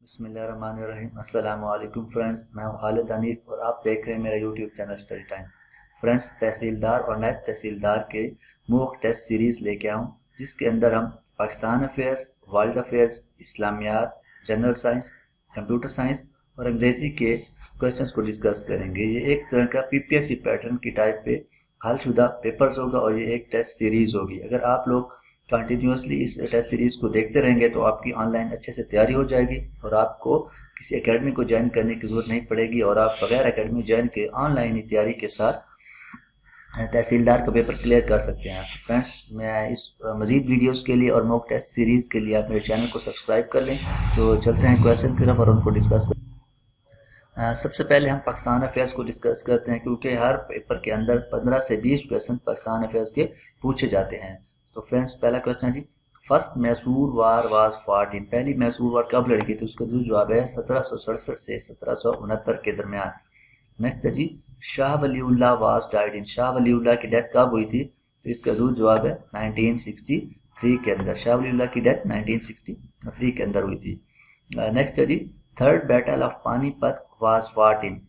बिस्मिल्लाहिर्रहमानिर्रहीम। अस्सलाम वालेकुम फ्रेंड्स, मैं हूं खालिद हनीफ और आप देख रहे हैं मेरा YouTube channel study time. Friends, tehsildar और नायब तहसीलदार के मॉक टेस्ट सीरीज़ लेके आऊँ जिसके अंदर हम Pakistan affairs, world affairs, Islamiyat, general science, computer science और अंग्रेज़ी के क्वेश्चंस को डिस्कस करेंगे। ये एक तरह का पीपीएससी पैटर्न की टाइप पे हलशुदा पेपर्स होगा और ये एक टेस्ट सीरीज़ होगी। अगर आप लोग कंटिन्यूसली इस टेस्ट सीरीज़ को देखते रहेंगे तो आपकी ऑनलाइन अच्छे से तैयारी हो जाएगी और आपको किसी एकेडमी को ज्वाइन करने की ज़रूरत नहीं पड़ेगी और आप बगैर एकेडमी ज्वाइन के ऑनलाइन ही तैयारी के साथ तहसीलदार का पेपर क्लियर कर सकते हैं। तो फ्रेंड्स, मैं इस मज़ीद वीडियोस के लिए और मॉक टेस्ट सीरीज़ के लिए आप मेरे चैनल को सब्सक्राइब कर लें। तो चलते हैं क्वेश्चन की तरफ और उनको डिस्कस करें। सबसे पहले हम पाकिस्तान अफेयर्स को डिस्कस करते हैं क्योंकि हर पेपर के अंदर 15 से 20 क्वेश्चन पाकिस्तान अफेयर्स के पूछे जाते हैं। तो फ्रेंड्स, पहला क्वेश्चन है जी, first Mysore war was fought in. पहली मैसूर वार कब लड़ी गई? तो उसका जवाब है 1767 से 1769 के दरमियान। नेक्स्ट है जी, Shah Waliullah was died in. Shah Waliullah की डेथ कब हुई थी? तो इसका जवाब है 1963 के अंदर। शाह वलीउल्लाह की डेथ 1963 के अंदर हुई थी। नेक्स्ट है जी, third battle of Panipat was fought in.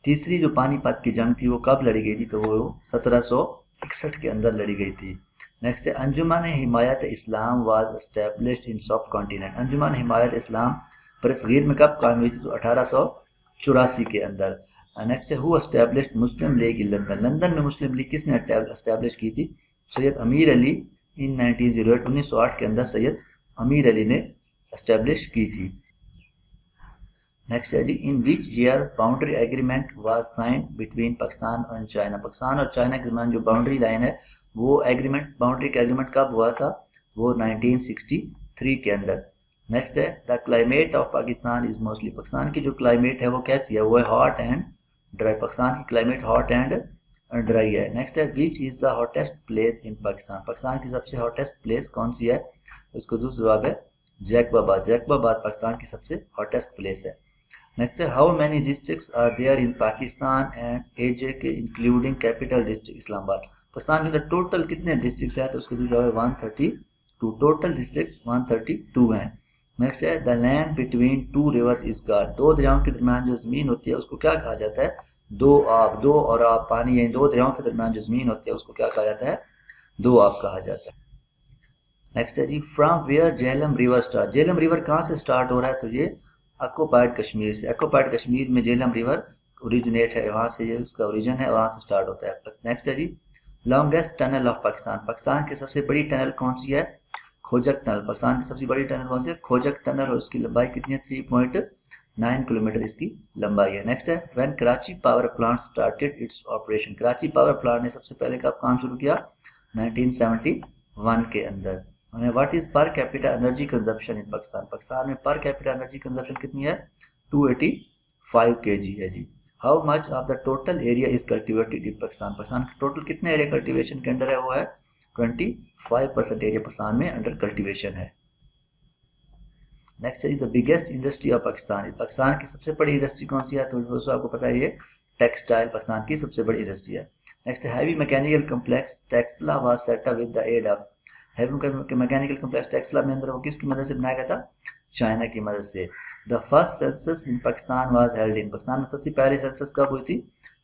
तीसरी जो पानीपत की जंग थी वो कब लड़ी गई थी? तो वो 1761 के अंदर लड़ी गई थी। नेक्स्ट है, अंजुमन हिमायत इस्लाम वाज एस्टेब्लिश्ड इन सब कॉन्टिनेंट। अंजुमन हिमायत इस्लाम बरसगीर में कब कायम हुई थी? तो 1884 के अंदर। नेक्स्ट है, who established Muslim league in London. London में मुस्लिम लीग किसने एस्टेब्लिश की थी? सैयद अमीर अली इन 1908 1908 के अंदर सैयद अमीर अली ने एस्टेब्लिश की थी। नेक्स्ट है जी, in which year boundary agreement was signed between Pakistan and China. Pakistan और चाइना के दरमियान जो बाउंड्री लाइन है वो एग्रीमेंट, बाउंड्री का एग्रीमेंट कब हुआ था? वो 1963 के अंदर। नेक्स्ट है, the climate of Pakistan is mostly. Pakistan की जो क्लाइमेट है वो कैसी है? वो है हॉट एंड ड्राई। पाकिस्तान की क्लाइमेट हॉट एंड ड्राई है। नेक्स्ट है, which is the hottest place in Pakistan. Pakistan की सबसे हॉटेस्ट प्लेस कौन सी है? उसका दूसरा जवाब है जैकबाबाद। जैकबाबाद पाकिस्तान की सबसे हॉटेस्ट प्लेस है। नेक्स्ट है, how many districts are there in Pakistan and AJ including capital district Islamabad. Pakistan के अंदर टोटल कितने डिस्ट्रिक्ट्स हैं? तो उसका जवाब है 132। टोटल डिस्ट्रिक्ट्स 132 हैं। नेक्स्ट है, the land between two reverse is called. दो दरियाओं के दरमियान जो जमीन होती है उसको क्या कहा जाता है? दो आब। दो और आब पानी, यानी दो दरियाओं के दरमियान जो जमीन होती है उसको क्या कहा जाता है? दो आब कहा जाता है। नेक्स्ट है जी, from where Jhelum river start. Jhelum river कहाँ से स्टार्ट हो रहा है? तो ये ऑक्युपाइड कश्मीर से। ऑक्युपाइड कश्मीर में झेलम रिवर ओरिजिनेट है, वहाँ से ये उसका ओरिजिन है, वहाँ से स्टार्ट होता है। नेक्स्ट है जी, longest tunnel of Pakistan. Pakistan की सबसे बड़ी टनल कौन सी है? खोजक टनल। पाकिस्तान की सबसे बड़ी टनल कौन सी है? खोजक टनल। और उसकी लंबाई कितनी है? 3.9 किलोमीटर इसकी लंबाई है। नेक्स्ट है, when Karachi power plant started its operation. Karachi power plant ने सबसे पहले कब काम शुरू किया? 1971 के अंदर। What is per capita energy consumption in Pakistan. Pakistan में पर कैपिटा एनर्जी कंजप्शन कितनी है? 285 kg है जी। How much of the total area is cultivated in Pakistan. Pakistan का टोटल कितने एरिया कल्टीवेशन के अंडर है? वो है 25% एरिया पाकिस्तान में अंडर कल्टीवेशन है। नेक्स्ट है the biggest industry of Pakistan. Pakistan की सबसे बड़ी इंडस्ट्री कौन सी है? तो दोस्तों आपको पता है ये टेक्सटाइल पाकिस्तान की सबसे बड़ी इंडस्ट्री है। नेक्स्ट है, heavy mechanical complex Taxila was set up with the aid of. Heavy mechanical complex Taxila में अंदर वो किसकी मदद से बनाया गया था? चाइना की मदद से। The first census in Pakistan was held in. Pakistan में सबसे पहली सेंसस कब हुई थी?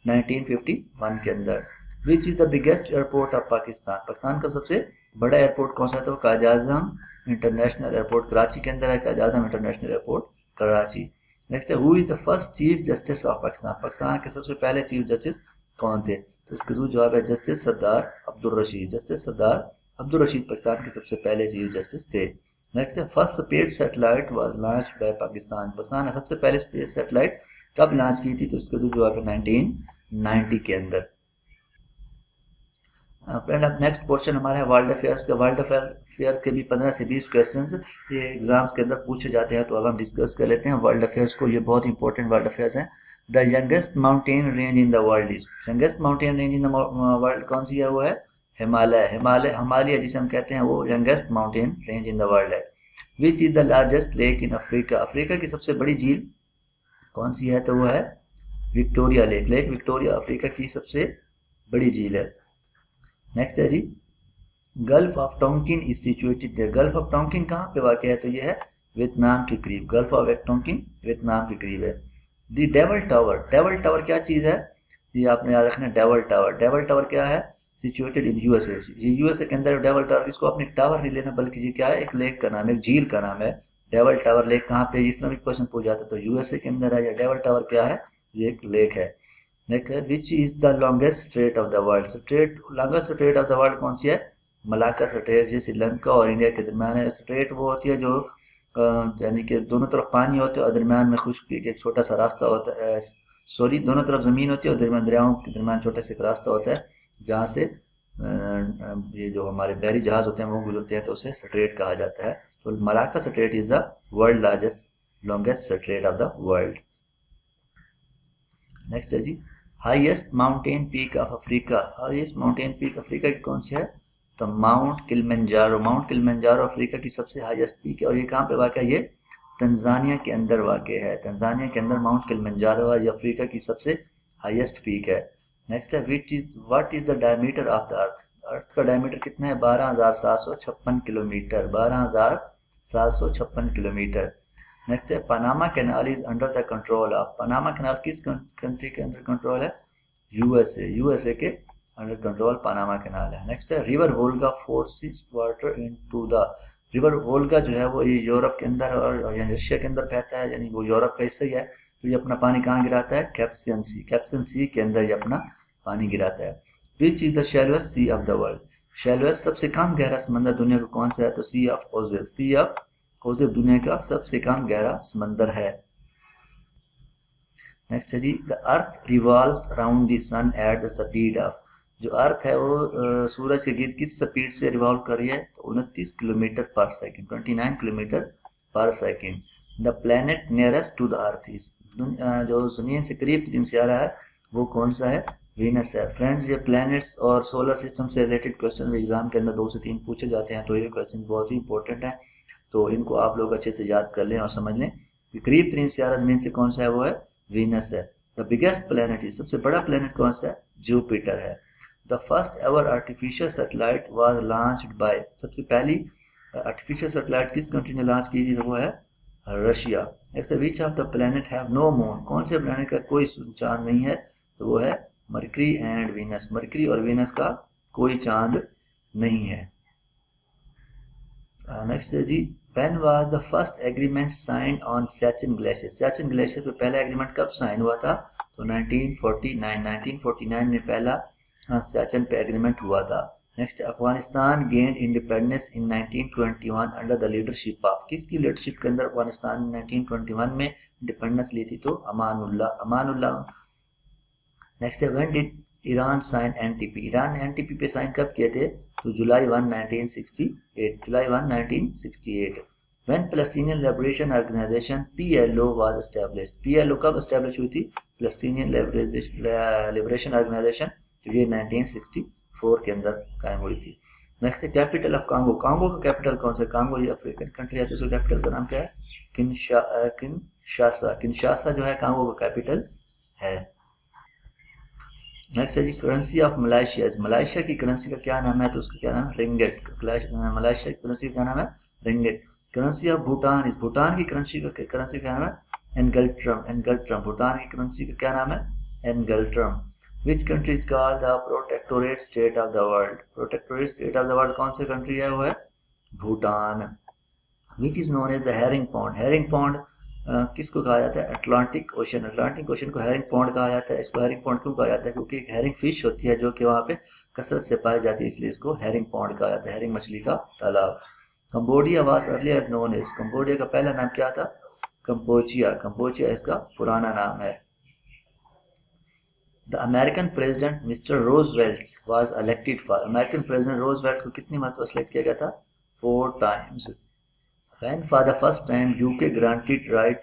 1951 के अंदर। विच is the biggest airport of Pakistan. Pakistan का सबसे बड़ा एयरपोर्ट कौन सा है? तो कायद आज़म इंटरनेशनल एयरपोर्ट कराची के अंदर है, कायद आज़म इंटरनेशनल एयरपोर्ट कराची। नेक्स्ट है, who is the first chief justice of Pakistan. Pakistan के सबसे पहले चीफ जस्टिस कौन थे? तो इसका जवाब है जस्टिस सरदार अब्दुल रशीद। जस्टिस सरदार अब्दुल रशीद पाकिस्तान के सबसे पहले चीफ जस्टिस थे। नेक्स्ट है, first space satellite was launch by Pakistan. Pakistan ने सबसे पहले स्पेस सैटेलाइट कब लॉन्च की थी? तो इसका जवाब है 1990 के अंदर। फ्रेंड, अब नेक्स्ट क्वेश्चन हमारा है वर्ल्ड अफेयर्स का। वर्ल्ड अफेयर के भी 15 से 20 क्वेश्चंस ये एग्जाम्स के अंदर पूछे जाते हैं, तो अब हम डिस्कस कर लेते हैं वर्ल्ड अफेयर्स को। ये बहुत इंपॉर्टेंट वर्ल्ड अफेयर्स हैं। The youngest mountain range in the world is. Youngest mountain range in the world कौन सी है? वो है हिमालय। हिमालय जिसे हम कहते हैं वो youngest mountain range in the world है। Which is the largest lake in Africa. Africa की सबसे बड़ी झील कौन सी है? तो वो है Victoria lake. Lake Victoria Africa की सबसे बड़ी झील है। नेक्स्ट है जी, gulf of Tonkin is situated there. Gulf of Tonkin कहाँ पे वाक़ है? तो ये है वियतनाम के करीब, गल्फ ऑफ टोंकिन वियतनाम के करीब है। दी डेवल टावर, डेवल टावर क्या चीज़ है, ये आपने याद रखना। डेवल टावर, डेवल टावर क्या है, सिचुएटेड इन यूएसए, ये यूएसए के अंदर डेवल टावर, इसको अपने टावर नहीं लेना बल्कि ये क्या है, एक लेक का नाम है, एक झील का नाम है। डेवल टावर लेक कहाँ पे, इस तरह भी क्वेश्चन पूछ जाता है तो यूएसए के अंदर है। या डेवल टावर क्या है, ये एक लेक है। नेक्स्ट है which is the longest strait of the world, straight longest strait of the world कौन सी है, मलाक्का स्ट्रेट, जो श्रीलंका और इंडिया के दरम्यान है। स्ट्रेट वो होती है जो यानी कि दोनों तरफ पानी होते हैं और दरम्यान में खुश्की के एक छोटा सा रास्ता होता है, सॉरी दोनों तरफ ज़मीन होती है और दरम्यान दरियाओं के दरम्यान छोटा सा एक रास्ता होता है जहाँ से ये जो हमारे बहरी जहाज़ होते हैं वो गुजरते हैं, तो उसे स्ट्रेट कहा जाता है। तो Malacca strait is the world largest longest strait of the world. Next है जी, highest mountain peak of Africa, highest mountain peak Africa की कौन सी है, तो mount Kilimanjaro. Mount Kilimanjaro Africa की सबसे हाईएस्ट पीक है और ये कहाँ पे वाक़ है, ये तंजानिया के अंदर वाक़ है। तंजानिया के अंदर माउंट किलिमंजारो है, ये अफ्रीका की सबसे हाईएस्ट पीक है। नेक्स्ट है what is the diameter of the earth, earth का डायमीटर कितना है, 12,756 किलोमीटर, 12,756 किलोमीटर। नेक्स्ट है Panama canal is under the control of, Panama canal किस कंट्री के अंडर कंट्रोल है, यूएसए, यूएसए के अंडर कंट्रोल पनामा कैनाल है। नेक्स्ट है river Volga forces water into the, river Volga जो है वो ये यूरोप के अंदर और यानी रशिया के अंदर बहता है, यानी वो यूरोप का हिस्सा ही है। तो ये अपना पानी कहाँ गिराता है, कैप्सियन सी, कैप्सियन सी के अंदर ये अपना पानी गिराता है। Which is the shallowest sea of the world, shallowest सबसे कम गहरा समंदर दुनिया का कौन सा है, तो सी ऑफ ओजेव, सी ऑफ ओजेव दुनिया का सबसे कम गहरा समंदर है। नेक्स्ट है जी, the earth revolves around the sun at the speed of, जो अर्थ है वो सूरज के गिर्द किस स्पीड से रिवॉल्व कर रही है, तो 29 kilometre per second, 29 kilometre per second. The planet nearest to the earth is, जो जमीन से करीब तीन सियारा है वो कौन सा है, वीनस है। फ्रेंड्स ये प्लैनेट्स और सोलर सिस्टम से रिलेटेड क्वेश्चन एग्जाम के अंदर 2 से 3 पूछे जाते हैं, तो ये क्वेश्चन बहुत ही इंपॉर्टेंट है, तो इनको आप लोग अच्छे से याद कर लें और समझ लें कि करीब तीन सियारा जमीन से कौन सा है, वो है वीनस है। द बिगेस्ट प्लैनेट इज, सबसे बड़ा प्लैनेट कौन सा है, जुपिटर है। The first ever artificial satellite was launched by, सबसे पहली आर्टिफिशियल सैटेलाइट किस कंट्री ने लॉन्च की थी, तो वो है Russia. Next which of the planet have no moon, कौन से प्लैनेट का कोई चांद नहीं है, तो वो है मरकरी एंड वीनस, मरकरी और वीनस का कोई चांद नहीं है। नेक्स्ट है जी, when was the first agreement signed on Siachen glacier, Siachen glacier पे पहला एग्रीमेंट कब साइन हुआ था, तो 1949 में पहला सियाचिन पे एग्रीमेंट हुआ था। Next Afghanistan gained independence in 1921 under the leadership of, किसकी लीडरशिप के अंदर अफगानिस्तान 1921 में इंडिपेंडेंस ली थी, तो अमानुल्लाह। नेक्स्ट है when did Iran sign NTP, Iran ने एनटीपी पे साइन कब किए थे, तो July 1 1968, July 1 1968। When Palestinian Liberation Organization PLO was established, PLO कब एस्टैब्लिश हुई थी, पैलेस्टीनियन लिबरेशन ऑर्गेनाइजेशन, तो ये 1964 के अंदर कायम हुई थी। नेक्स्ट है कैपिटल ऑफ कांगो, कांगो का कैपिटल कौन सा, कांगो ये अफ्रीकन कंट्री है, तो उसका कैपिटल का नाम क्या है, किनशासा, किनशासा जो है कांगो का कैपिटल है। नेक्स्ट है जी करेंसी ऑफ मलेशिया, मलेशिया की करेंसी का क्या नाम है, तो उसका क्या नाम है, रिंगेट, मलेशिया की करेंसी का क्या नाम है, रिंगेट। करेंसी ऑफ भूटान, इस भूटान की करेंसी का क्या नाम है, एनगल्ट्रम, एनगल्ट्रम, भूटान की करेंसी का क्या नाम है, ngultrum. Which country is called the protectorate state of the world, protectorate state of the world कौन सी कंट्री है, वो है Bhutan. Which is known as the herring pond, herring pond किसको कहा जाता है, अटलांटिक ओशन, अटलांटिक ओशन को हेरिंग पॉन्ड कहा जाता है। इसको हेरिंग पॉन्ड क्यों कहा जाता है, क्योंकि एक हेरिंग फिश होती है जो कि वहाँ पे कसरत से पाई जाती है, इसलिए इसको हेरिंग पॉन्ड कहा जाता है, हेरिंग मछली का तालाब। Cambodia was earlier known as, Cambodia का पहला नाम क्या था, कंबोचिया, कंबोचिया इसका पुराना नाम है। The American president mister Roosevelt was elected for, American president Roosevelt को कितनी मरतबा सेलेक्ट किया गया था, 4 times. When for the first time UK granted right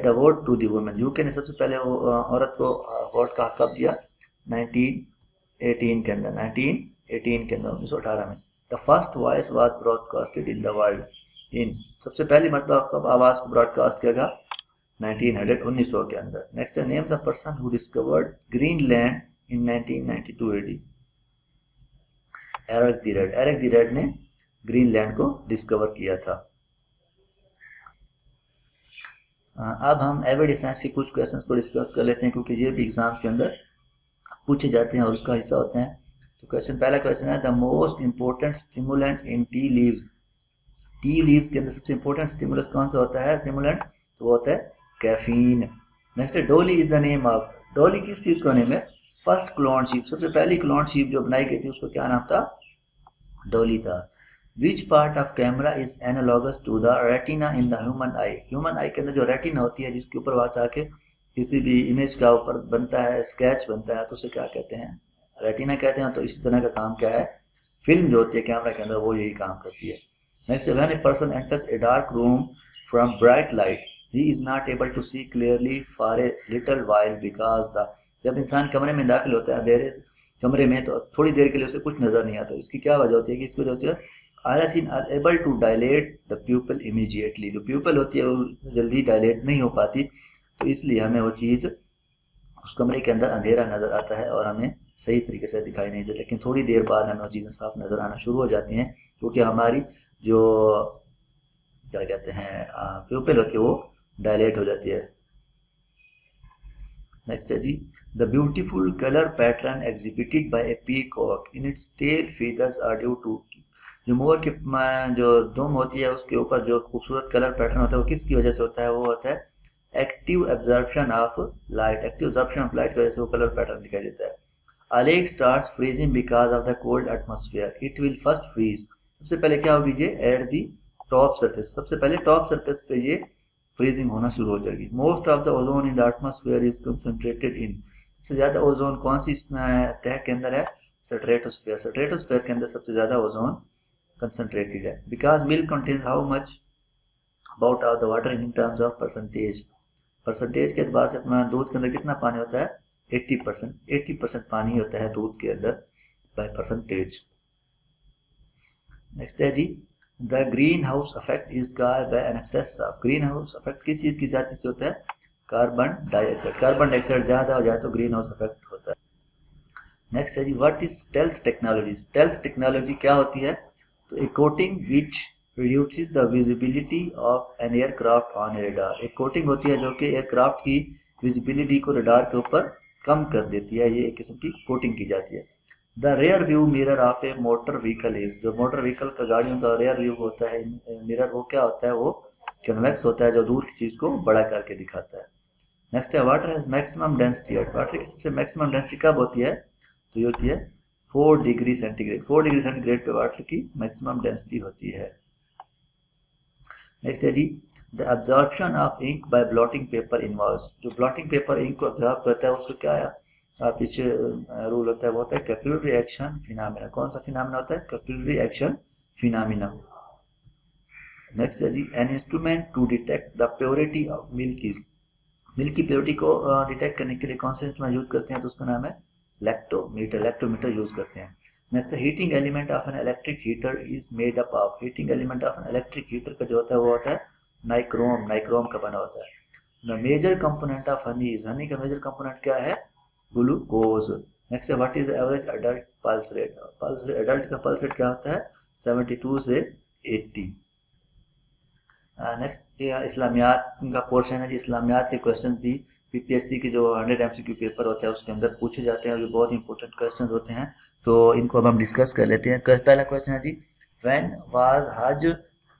the vote to the women, UK ने सबसे पहले औरत को वोट का हक कब दिया, 1918 के अंदर, 1918 में। The first voice was broadcasted in the world in, सबसे पहली मतलब कब आवाज़ को ब्रॉडकास्ट किया गया, 1900 के अंदर। नेक्स्ट है name the person who discovered Greenland in 1992 AD, Eric the Red, Eric the Red ने ग्रीनलैंड को डिस्कवर किया था। अब हम एवरीडे साइंस के कुछ क्वेश्चंस को डिस्कस कर लेते हैं, क्योंकि ये भी एग्जाम्स के अंदर पूछे जाते हैं और उसका हिस्सा होते हैं। तो पहला क्वेश्चन है, the most important stimulant in tea leaves. Tea leaves के अंदर सबसे इंपॉर्टेंट स्टिमुलस कौन सा होता है, स्टिमुलेंट? तो वो होता है कैफीन। नेक्स्ट है, डोली इज द नेम ऑफ। डोली किस चीज का नेम है? फर्स्ट क्लोन शिप, सबसे पहली क्लोन शिप जो बनाई गई थी उसको क्या नाम था? डोली था। Which part of camera is analogous to the retina in the human eye. Human eye के अंदर जो रेटिना होती है, जिसके ऊपर वहां जाके किसी भी इमेज का ऊपर बनता है, स्केच बनता है, तो उसे क्या कहते हैं? रेटिना कहते हैं। तो इसी तरह का काम क्या है, फिल्म जो होती है कैमरा के अंदर वो यही काम करती है। Next, when a person enters a dark room from bright light he is not able to see clearly for a little while because the. जब इंसान कमरे में दाखिल होता है अंधेरे कमरे में, तो थोड़ी देर के लिए उसे कुछ नजर नहीं आता। इसकी क्या वजह होती है कि इसकी वजह होती है iris are able to dilate the pupil immediately. जो प्यूपल होती है वो जल्दी डायलेट नहीं हो पाती, तो इसलिए हमें वो चीज़ उस कमरे के अंदर अंधेरा नज़र आता है और हमें सही तरीके से दिखाई नहीं देता। लेकिन थोड़ी देर बाद हमें वो चीज़ें साफ नज़र आना शुरू हो जाती हैं, क्योंकि हमारी जो क्या कहते हैं प्यूपल होती है वो डायलेट हो जाती है। नेक्स्ट है जी, the beautiful colour pattern exhibited by a peacock in its tail feathers are due to. जो मोर के जो दुम होती है उसके ऊपर जो खूबसूरत कलर पैटर्न होता है वो किसकी वजह से होता है? वो होता है active absorption of light. Active absorption of light की वजह से वो कलर पैटर्न दिखाई देता है। A lake starts freezing because of the cold atmosphere, it will first freeze. सबसे पहले क्या होगी ये? एट दी टॉप सरफेस, सबसे पहले टॉप सरफेस पे ये फ्रीजिंग होना शुरू हो जाएगी। Most of the ozone in the atmosphere is concentrated इन। सबसे ज्यादा ओजोन कौन सी तह के अंदर है? स्ट्रेटोस्फेयर। स्ट्रेटोस्फेयर के अंदर सबसे ज्यादा ओजोन कंसंट्रेटेड है। Because milk contains how much about of the water in terms of percentage. Percentage के एतबार से अपना दूध के अंदर कितना पानी होता है? 80%। 80% पानी होता है दूध के अंदर बाय परसेंटेज। नेक्स्ट है जी, the green house effect is caused by an excess of. Green house effect किस चीज की ज्यादा से होता है? Carbon dioxide. कार्बन डाइऑक्साइड ज्यादा हो जाए तो ग्रीन हाउस इफेक्ट होता है। नेक्स्ट है जी, what is stealth technology. Stealth technology क्या होती है? तो a coating which reduces the visibility of an aircraft on radar। एक कोटिंग होती है जो कि एयरक्राफ्ट की विजिबिलिटी को रडार के ऊपर कम कर देती है, ये एक किस्म की कोटिंग की जाती है। The rear view mirror of A motor vehicle is. जो मोटर व्हीकल का गाड़ियों का रेयर व्यू होता है मिरर, वो क्या होता है? वो कन्वेक्स होता है जो दूर की चीज को बड़ा करके दिखाता है। नेक्स्ट है, water has maximum density at. Water की सबसे मैक्सिमम डेंसिटी कब होती है? तो ये होती है 4 डिग्री सेंटीग्रेड। 4 डिग्री सेंटीग्रेड पे वाटर की मैक्सिमम डेंसिटी होती है। नेक्स्ट है जी, the absorption of ink by blotting paper involves. जो ब्लॉटिंग पेपर इंक को एब्जॉर्ब करता है उसको क्या है पीछे रूल होता है? वो होता है कैपिलरी एक्शन फिनोमेना। कौन सा फिनोमेना होता है? Capillary action phenomena. नेक्स्ट है जी, an instrument to detect the purity of milk is. Milk की प्योरिटी को डिटेक्ट करने के लिए कौन सा इंस्ट्रूमेंट यूज करते हैं? तो उसका नाम है लैक्टोमीटर। लैक्टोमीटर यूज करते हैं। Next, heating element of an electric heater is made up of. Heating element of an electric heater का जो होता है वो होता है नाइक्रोम। नाइक्रोम का बना होता है। The major component of honey is. Honey का मेजर कंपोनेंट क्या है? ग्लूकोज। नेक्स्ट है, what is average adult pulse rate. Pulse rate, adult का पल्स रेट क्या होता है? 72 से 80। नेक्स्ट इस्लामियात का पोर्शन है। इस्लामियात के क्वेश्चन भी पीपीएससी के जो 100 MCQ पेपर होता है उसके अंदर पूछे जाते हैं और ये बहुत इंपॉर्टेंट क्वेश्चन होते हैं, तो इनको अब हम डिस्कस कर लेते हैं। पहला क्वेश्चन है जी, व्हेन वाज हज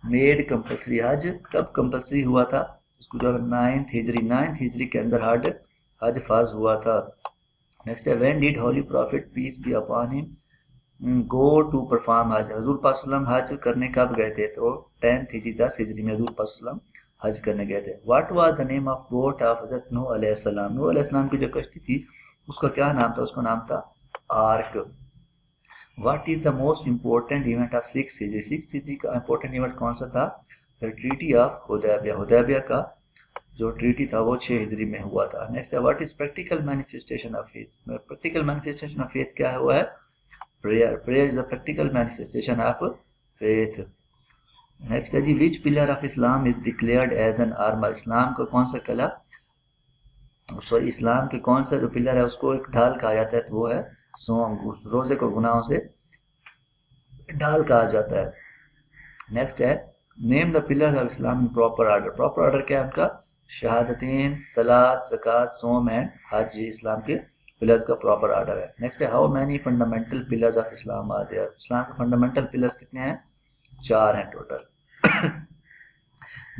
मेड कंपल्सरी। हज कब कंपल्सरी हुआ था? उसको जो 9th हिजरी, 9th हिजरी के अंदर हज फर्ज हुआ था। नेक्स्ट है, when did holy prophet peace be upon him go to perform Hajj. हजूर पाक सल्लल्लाहु अलैहि वसल्लम हज करने कब गए थे? तो 10th हिजरी, 10 हिजरी में हजूर पाक सल्लल्लाहु अलैहि वसल्लम हज करने गए थे। What was the name of boat of हजरत नूह अलैहिस्सलाम। नूह अलैहिस्सलाम की जो कश्ती थी उसका क्या नाम था? उसका नाम था आर्क। What is the most important event of 6th Hijri. 6th हिजरी का इंपॉर्टेंट इवेंट कौन सा था? The treaty of Hudaibiya. Hudaibiya का जो ट्रीटी था वो 6 हिजरी में हुआ था। नेक्स्ट है, what is practical manifestation of faith. Practical manifestation of faith क्या हुआ है? Prayer. Prayer is the practical manifestation of faith. Next है जी, which pillar of Islam is declared as an armour. Islam का कौन सा कला, सॉरी इस्लाम के कौन सा जो पिलर है उसको एक ढाल कहा जाता है? तो वो है सौम। रोजे को गुनाहों से ढाल कहा जाता है। नेक्स्ट है, name the pillars of Islam in proper order. Proper order क्या है उनका? शहादतीन, सलात, ज़कात, सोम एंड हज, ये इस्लाम के पिलर्स का प्रॉपर ऑर्डर है। नेक्स्ट है how many fundamental pillars of Islam are there. Islam के फंडामेंटल पिलर्स कितने हैं? 4 हैं टोटल।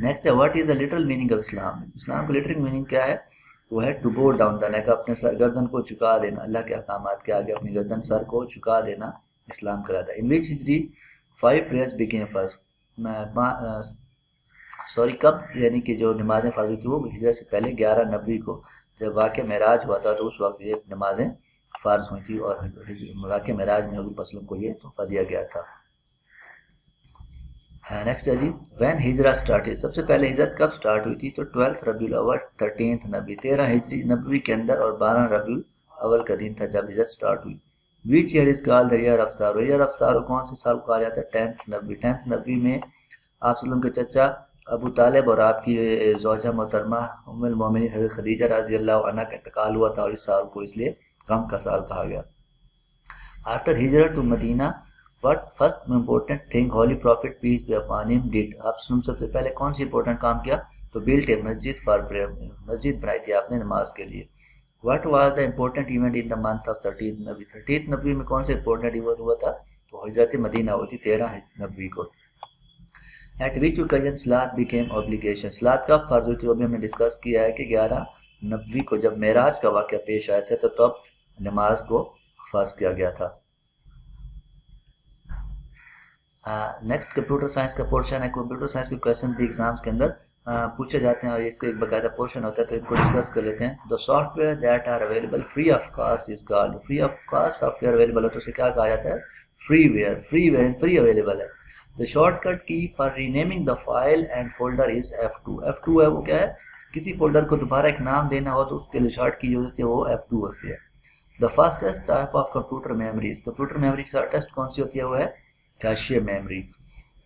नेक्स्ट है what is the literal meaning of Islam. Islam का लिटरल मीनिंग क्या है? वो है टू बो डाउन द नेक, अपने सर गर्दन को झुका देना, अल्लाह के अहकामात के आगे अपनी गर्दन सर को झुका देना इस्लाम कहलाता है। इन विच हिजरी 5 प्रेयर्स बिकेम फर्स्ट। सॉरी कब यानी कि जो नमाजें फ़र्ज हुई थी वो हिजरत से पहले 11 नबी को, जब वाक़या मेराज हुआ था तो उस वक्त ये नमाजें फ़र्ज हुई थी और वाक़या मेराज में हुजूर वसल्लम को ये तोहफा दिया गया था। नेक्स्ट है जी व्हेन हिजरा स्टार्टेड। सबसे पहले हिजरत कब स्टार्ट हुई थी? तो 12 रबीउल अव्वल 13th नबी, 13 हिजरी नबवी के अंदर और 12 रबीउल अव्वल का दिन था जब हिजरत स्टार्ट हुई। Which year is called the year of सारो। ईयर ऑफ सारो कौन से साल को कहा जाता है? 10th नबी। 10th नबी में आप सल्लम के चचा अबू तालिब और आपकी ज़ौजा मोहतरमा उम्मुल मोमिनीन हज़रत खदीजा रज़ी अल्लाह अन्हा का इंतकाल हुआ था और इस साल को इसलिए गम का साल कहा गया। आफ्टर हिजरत to Medina what first important thing holy prophet peace be upon him did. आप सबसे पहले कौन सी इंपॉर्टेंट काम किया? तो बिल्ट ए मस्जिद फॉर प्रेयर, मस्जिद बनाई थी आपने नमाज के लिए। What was the important event in the month of 13th Nabi. 13th नबी में कौन सा इंपॉर्टेंट इवेंट हुआ था? तो हिजरत मदीना हुई थी 13 नबी को। एट विच ओकेजन सलात बिकेम ऑब्लिगेशन। सलात कब फर्ज हुई थी? वो भी हमने डिस्कस किया है कि 11 नबी को जब मेराज का वाक़या पेश आया था तो तब नमाज को फर्ज किया गया था। नेक्स्ट कंप्यूटर साइंस का पोर्शन है। कंप्यूटर साइंस के क्वेश्चन भी एग्जाम्स के अंदर पूछे जाते हैं और इसका एक बाकायदा पोर्शन होता है, तो इनको डिस्कस कर लेते हैं। The software that are available free of cost is called. Free of cost software available है तो उसे क्या कहा जाता है? फ्रीवेयर। फ्री अवेलेबल है। The shortcut key for renaming the file and folder is F2। F2 है वो क्या है? किसी फोल्डर को दोबारा एक नाम देना हो तो उसके लिए शॉर्ट की जो होती है वो F2 होती है। The fastest type of computer memories. Computer memory shortest कौन सी होती है? वो है cache memory.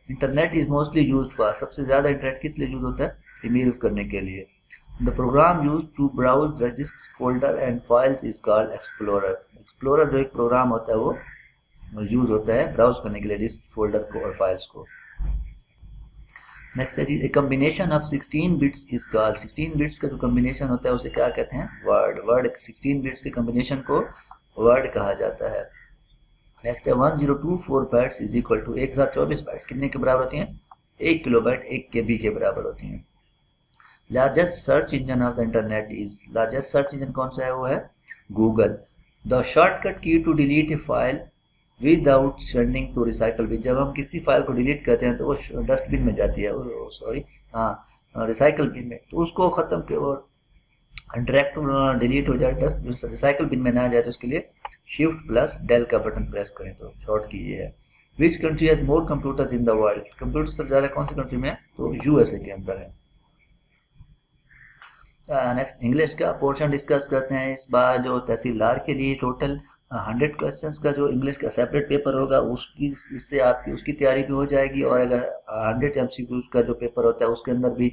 Internet is mostly used for. सबसे ज्यादा इंटरनेट किस लिए यूज होता है? ईमेल्स करने के लिए। The program used to browse the disk folder and files is called explorer. Explorer जो एक प्रोग्राम होता है वो यूज होता है ब्राउज करने के लिए डिस्क फोल्डर को और फाइल्स को। नेक्स्ट है जी a combination of 16 bits is called. 16 bits का जो कॉम्बिनेशन होता है उसे क्या कहते हैं? वर्ड। वर्ड 16 बिट्स के कॉम्बिनेशन को वर्ड कहा जाता है। नेक्स्ट है 1024 bytes is equal to 1024 bytes कितने के बराबर होती हैं? 1 किलोबाइट 1 KB के बराबर होती हैं। Largest search engine of the internet is. Largest search engine कौन सा है? वो है Google. The shortcut key to delete a file without sending to recycle bin. जब हम किसी फाइल को डिलीट करते हैं तो वो डस्टबिन में जाती है, सॉरी रिसाइकल बिन में, तो उसको ख़त्म के और डायरेक्ट डिलीट हो जाए, डस्ट रिसाइकल बिन में ना जाए तो उसके लिए शिफ्ट प्लस डेल का बटन प्रेस करें तो शॉर्ट की ये है। Which country has more computers in the world. Computer सबसे ज़्यादा कौन सी कंट्री में है? तो USA के अंदर है। नेक्स्ट इंग्लिश का पोर्शन डिस्कस करते हैं। इस बार जो तहसीलदार के लिए टोटल 100 क्वेश्चंस का जो इंग्लिश का सेपरेट पेपर होगा उसकी इससे आपकी उसकी तैयारी भी हो जाएगी, और अगर 100 MCQs का जो पेपर होता है उसके अंदर भी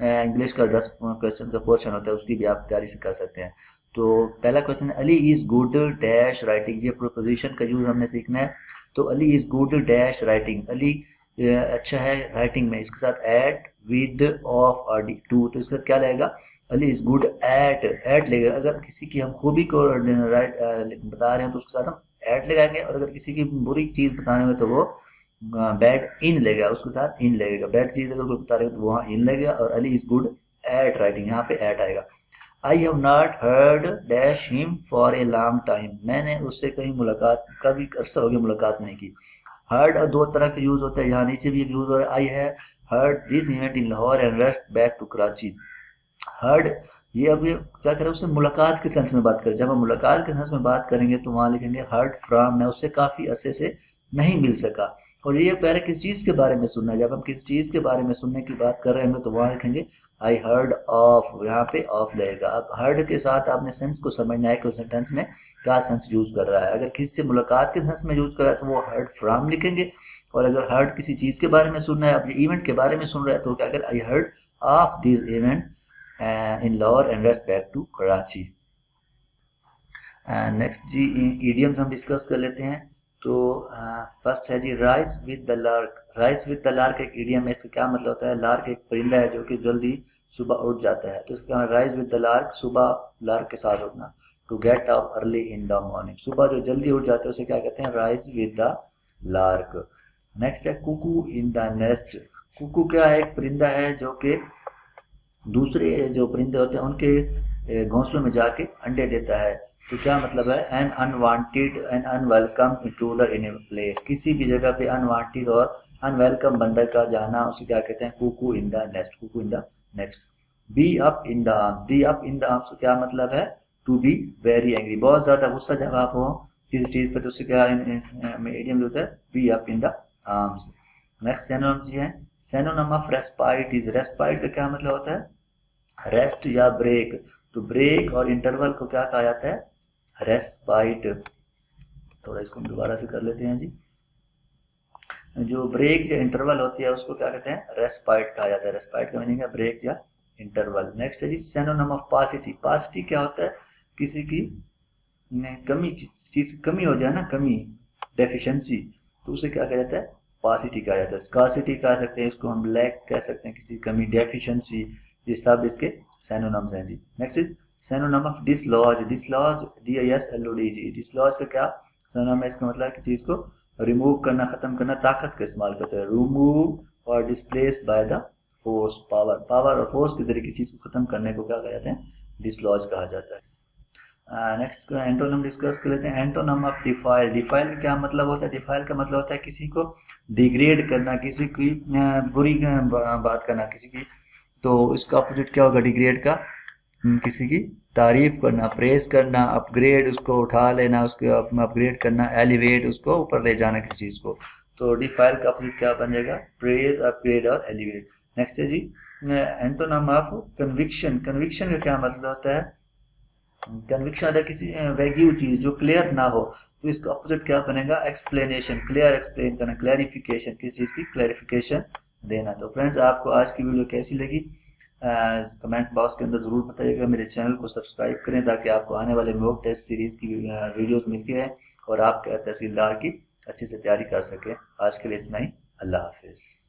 इंग्लिश का 10 क्वेश्चन का पोर्शन होता है उसकी भी आप तैयारी से कर सकते हैं। तो पहला question, Ali is good dash writing. ये प्रोपोजिशन का यूज हमने सीखना है। तो Ali is good dash writing, Ali अच्छा है राइटिंग में, इसके साथ at with of RD to, तो इसके साथ क्या लगेगा? अली इज गुड एट लगेगा। अगर किसी की हम खूबी को बता रहे हैं तो उसके साथ हम एट लगाएंगे, और अगर किसी की बुरी चीज बताने में तो वो बैड इन लगेगा, उसके साथ इन लगेगा। बैड चीज अगर कोई बता रहे तो वहाँ इन लगेगा, और Ali is good at writing यहाँ पे एट आएगा। I have not heard dash him for a long time, मैंने उससे कहीं मुलाकात कभी अरसा हो गया मुलाकात नहीं की। हर्ड दो तरह के यूज होते हैं, यहाँ नीचे भी एक यूज हो रहा है, I have heard this event in Lahore and rest back to Karachi. Heard ये अब ये क्या करें, उससे मुलाकात के सेंस में बात करें। जब हम मुलाकात के सेंस में बात करेंगे तो वहाँ लिखेंगे हर्ड फ्रॉम, मैं उससे काफ़ी अरसे से नहीं मिल सका। और ये कह रहे किस चीज़ के बारे में सुनना है, जब हम किसी चीज़ के बारे में सुनने की बात कर रहे होंगे तो वहाँ लिखेंगे आई हर्ड ऑफ, यहाँ पे ऑफ लगेगा। अब हर्ड के साथ आपने सेंस को समझना है कि उस सेंटेंस में क्या सेंस यूज कर रहा है। अगर किसी से मुलाकात के सेंस में यूज कर रहा है तो वो हर्ड फ्रॉम लिखेंगे, और अगर हर्ड किसी चीज़ के बारे में सुनना है, अब इवेंट के बारे में सुन रहा है तो क्या करें, I heard of this event in Lahore and rest back to Karachi. Next जी ईडियम्स हम डिस्कस कर लेते हैं। तो फर्स्ट है जी rise with the lark. Rise with the lark एक इडियम है, इसका क्या मतलब होता है? लार्क एक परिंदा है जो कि जल्दी सुबह उठ जाता है, तो इसका राइज विद द लार्क, सुबह लार्क के साथ उठना। To get up early in the morning, सुबह जो जल्दी उठ जाते हैं उसे क्या कहते हैं? Rise with the lark. Next है cuckoo in the nest. Cuckoo क्या है? एक परिंदा है जो कि दूसरे जो परिंदे होते हैं उनके घोंसलों में जाके अंडे देता है। तो क्या मतलब है? An unwanted an unwelcome intruder in a place, किसी भी जगह पे अनवांटेड और अनवेलकम बंदर का जाना, उसे क्या कहते हैं? Cuckoo in the nest, cuckoo in the next. Be up in the arms, be up in the arms क्या मतलब है? टू बी वेरी एंग्री, बहुत ज्यादा गुस्सा जब आप हो किसी चीज पे तो उससे क्या इडियम होता है? Be up in the arms. Next synonym जी है, synonym of respite is, respite का क्या मतलब होता है? रेस्ट या ब्रेक। तो ब्रेक और इंटरवल को क्या कहा जाता है? रेस्पाइट। थोड़ा इसको दोबारा से कर लेते हैं जी। जो ब्रेक या इंटरवल होती है उसको क्या कहते हैं? रेस्पाइट कहा जाता है। रेस्पाइट का मीनिंग है ब्रेक या इंटरवल। नेक्स्ट है जी सिनोनिम ऑफ पासिटी। पासिटी क्या होता है? किसी की कमी, चीज कमी हो जाए ना, कमी, डेफिशिएंसी, तो उसे क्या कहा जाता है? पासिटी कहा जाता है। स्कार्सिटी कह सकते हैं इसको, हम लैक कह सकते हैं, किसी कमी, डेफिशिएंसी, ये सब इसके सिनोनिम्स हैं जी। Next is synonym of dislodge. Dislodge DISLOD, dislodge का क्या सिनोनिम है? इसका मतलब है कि चीज को रिमूव करना, खत्म करना, ताकत का इस्तेमाल करते हैं। रिमूव और displace by the force, power, power और फोर्स के जरिए किसी चीज को खत्म करने को क्या कहा जाता है? डिसलॉज कहा जाता है। नेक्स्ट एंटोनिम डिस्कस कर लेते हैं। Antonym of defile. डिफाइल का क्या मतलब होता है? डिफाइल का मतलब होता है किसी को डिग्रेड करना, किसी की बुरी बात करना, किसी की, तो इसका अपोजिट क्या होगा डिग्रेड का? किसी की तारीफ करना, प्रेज करना, अपग्रेड, उसको उठा लेना, उसको अपग्रेड करना, एलिवेट, उसको ऊपर ले जाना किसी चीज को। तो डिफाइल का अपोजिट क्या बन जाएगा? प्रेज, अपग्रेड और एलिवेट। नेक्स्ट है जी एंटोनिम ऑफ कन्विक्शन। कन्विक्शन का क्या मतलब होता है? कन्विक्शन है किसी वैग्यू चीज जो क्लियर ना हो, तो इसका अपोजिट क्या बनेगा? एक्सप्लेनेशन, क्लियर एक्सप्लेन करना, क्लैरिफिकेशन, किसी चीज की क्लैरिफिकेशन देना। तो फ्रेंड्स आपको आज की वीडियो कैसी लगी कमेंट बॉक्स के अंदर ज़रूर बताइएगा। मेरे चैनल को सब्सक्राइब करें ताकि आपको आने वाले मॉक टेस्ट सीरीज़ की वीडियोस मिलती रहे और आप तहसीलदार की अच्छे से तैयारी कर सकें। आज के लिए इतना ही। अल्लाह हाफिज़।